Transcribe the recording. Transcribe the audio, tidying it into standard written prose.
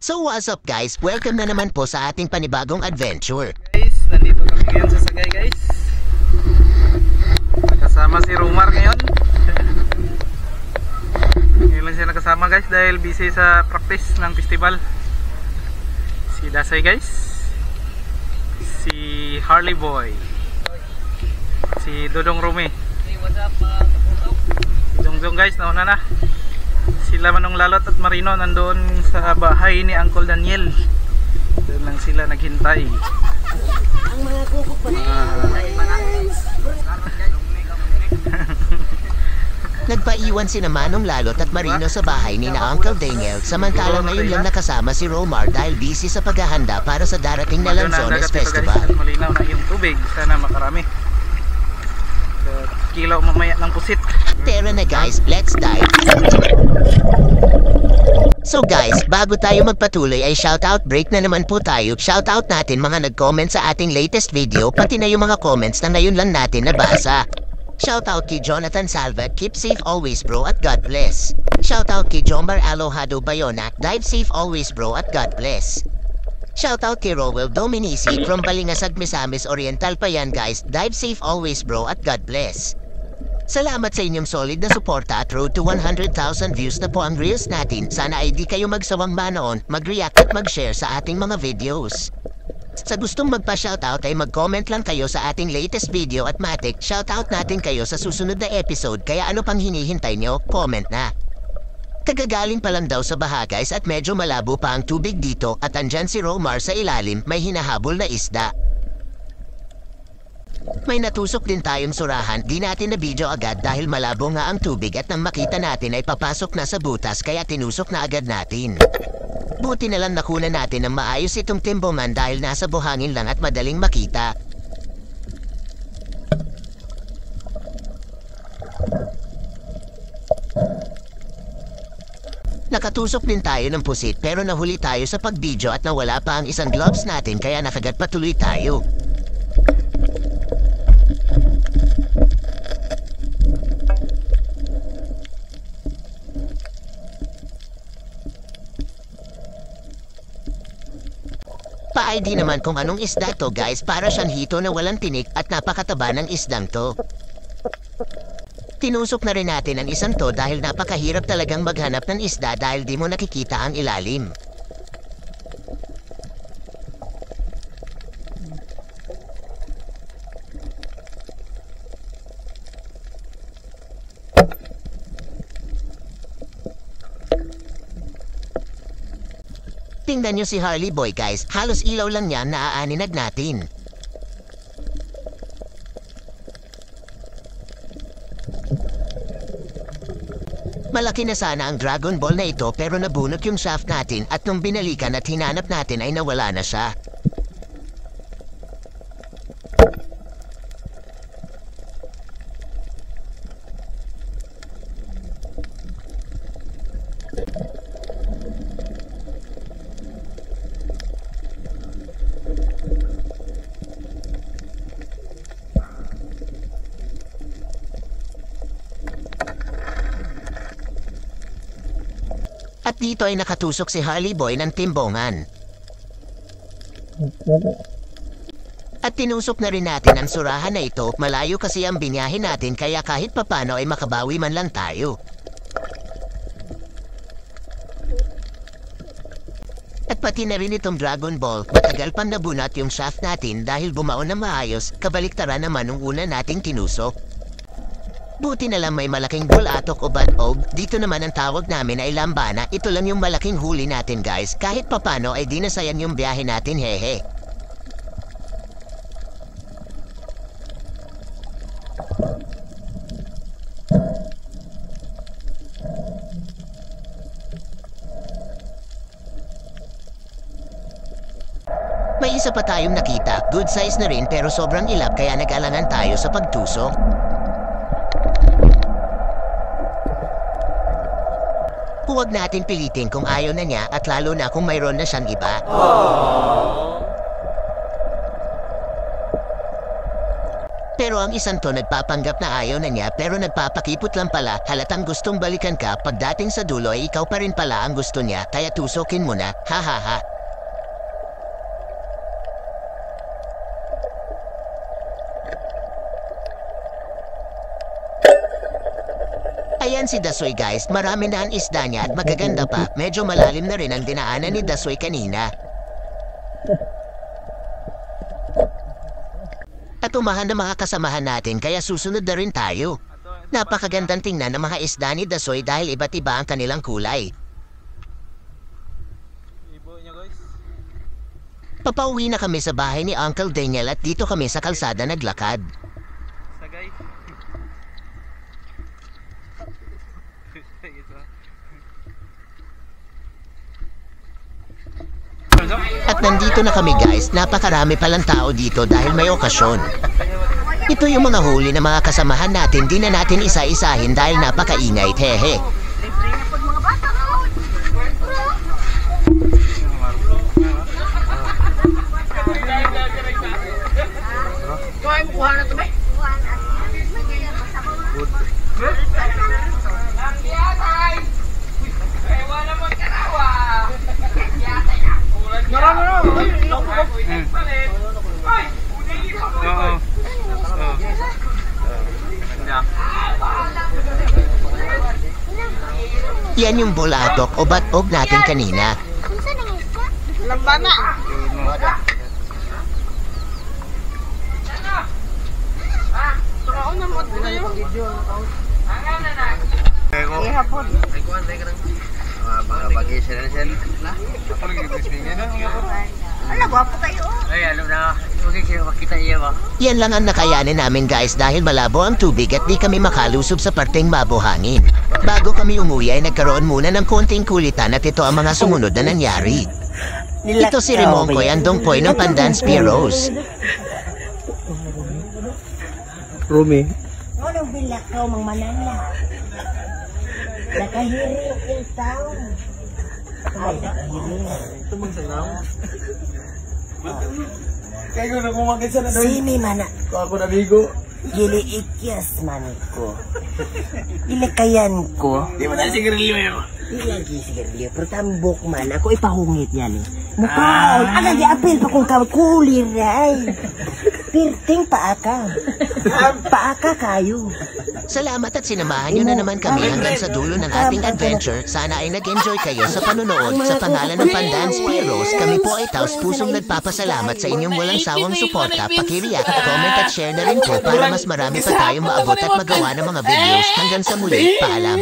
So what's up guys? Welcome na naman po sa ating panibagong adventure. Guys, nandito kami ngayon sa Sagay guys. Nakasama si Romar ngayon. Ngayon lang siya nakasama guys dahil busy sa practice ng festival. Si Dasay guys. Si Harley Boy. Si Dodong Rumi. Hey, what's up mga kapuso? Si Dongjong guys, nauna na. Sila Manong Lalot at Marino nandoon sa bahay ni Uncle Daniel. Doon lang sila naghintay. Ang mga kukuk pa Nagpaiwan si Manong Lalot at Marino sa bahay ni na Uncle Daniel, samantalang ngayon lang nakasama si Romar dahil busy sa paghahanda para sa darating na Lanzones Festival. Malinaw na yung tubig, sana makarami. Kilaw mamaya ng pusit. Tara na guys, let's dive. So guys, bago tayo magpatuloy ay shoutout break na naman po tayo. Shoutout natin mga nag-comment sa ating latest video, pati na yung mga comments na ngayon lang natin nabasa. Shoutout kay Jonathan Salva, keep safe always bro at God bless. Shoutout kay Jomar Alohado Bayona, dive safe always bro at God bless. Shoutout kay Rowell Dominici from Balingasag, Misamis Oriental pa yan guys, dive safe always bro at God bless. Salamat sa inyong solid na suporta at road to 100,000 views na po ang reels natin. Sana ay di kayo magsawang manoon, mag-react at mag-share sa ating mga videos. Sa gustong magpa-shoutout ay mag-comment lang kayo sa ating latest video at matik, shoutout natin kayo sa susunod na episode, kaya ano pang hinihintay nyo, comment na. Kagagaling pa lang daw sa baha guys at medyo malabo pa ang tubig dito at andyan si Romar sa ilalim, may hinahabol na isda. May natusok din tayong surahan, di natin na video agad dahil malabo nga ang tubig at nang makita natin ay papasok na sa butas kaya tinusok na agad natin. Buti na lang nakuna natin ng maayos itong timbongan dahil nasa buhangin lang at madaling makita. Nakatusok din tayo ng pusit pero nahuli tayo sa pag-video at nawala pa ang isang gloves natin kaya nakagat patuloy tayo. Pa-ID naman kung anong isda to guys, para siyang hito na walang tinik at napakataba ng isdang to. Tinusok na rin natin ang isang to dahil napakahirap talagang maghanap ng isda dahil di mo nakikita ang ilalim. Tingnan nyo si Harley Boy guys, halos ilaw lang yan na aaninag natin. Malaki na sana ang Dragon Ball na ito pero nabunot yung shaft natin at nung binalikan at hinanap natin ay nawala na siya. At dito ay nakatusok si Harley Boy ng timbongan. At tinusok na rin natin ang surahan na ito, malayo kasi ang binyahin natin kaya kahit papano ay makabawi man lang tayo. At pati na rin itong Dragon Ball, matagal pang nabunat yung shaft natin dahil bumaon na maayos, kabaliktaran naman nung una nating tinusok. Buti na lang may malaking bulatok o banog, dito naman ang tawag namin ay lambana, ito lang yung malaking huli natin guys, kahit papano ay di nasayan yung biyahe natin hehe. isa pa tayong nakita, good size na rin pero sobrang ilap kaya nag-alangan tayo sa pagtusok. Huwag natin pilitin kung ayaw na niya at lalo na kung mayroon na siyang iba. Pero ang isang to nagpapanggap na ayaw na niya pero nagpapakipot lang pala, halatang gustong balikan ka, pagdating sa dulo ay ikaw pa rin pala ang gusto niya kaya tusokin mo na, hahaha. Ayan si Dasoy guys, marami na ang isda niya at magaganda pa, medyo malalim na rin ang dinaanan ni Dasoy kanina. At umahan na mga kasamahan natin kaya susunod na rin tayo. Napakagandang tingnan ng mga isda ni Dasoy dahil iba't iba ang kanilang kulay. Papauwi na kami sa bahay ni Uncle Daniel at dito kami sa kalsada naglakad. Sagay. At nandito na kami guys, napakarami palang tao dito dahil may okasyon. Ito yung mga huli na mga kasamahan natin, di na natin isa-isahin dahil napakaingay, hehe. Yan yung bulatok o batog natin kanina. Lambana. Yan lang ang nakayanin namin guys dahil malabo ang tubig at di kami makalusob sa parteng mabuhangin. Bago kami umuwi ay nagkaroon muna ng konting kulitan at ito ang mga sumunod na nangyari. Ito si Rimonkoy ang dongpoy ng Pandan Spearos. Rumi. Anong bilakaw mang manana? Nakahiring yung taon. Ay, nakahiring. Ito bang sayaw? Kaya ko na kumakit sa na doon. Sini mana? Kung ako nabigo. Gili ikyas man ko. Ilakayan ko. Di ba na sigarilyo yun? Di lagi sigarilyo. Pero tambok man. Ako ipahungit yan eh. Mukaon. Aga di apil pa kung kulir ay. Pirting paaka. Paaka kayo. Salamat at sinamahan nyo na naman kami hanggang sa dulo ng ating adventure. Sana ay nag-enjoy kayo sa panonood. Sa pangalan ng Pandan Spearos, kami po ay taos pusong nagpapasalamat sa inyong walang sawang suporta. Paki-react, comment at share na rin po para mas marami pa tayong maabot at magawa ng mga videos. Hanggang sa muli, paalam.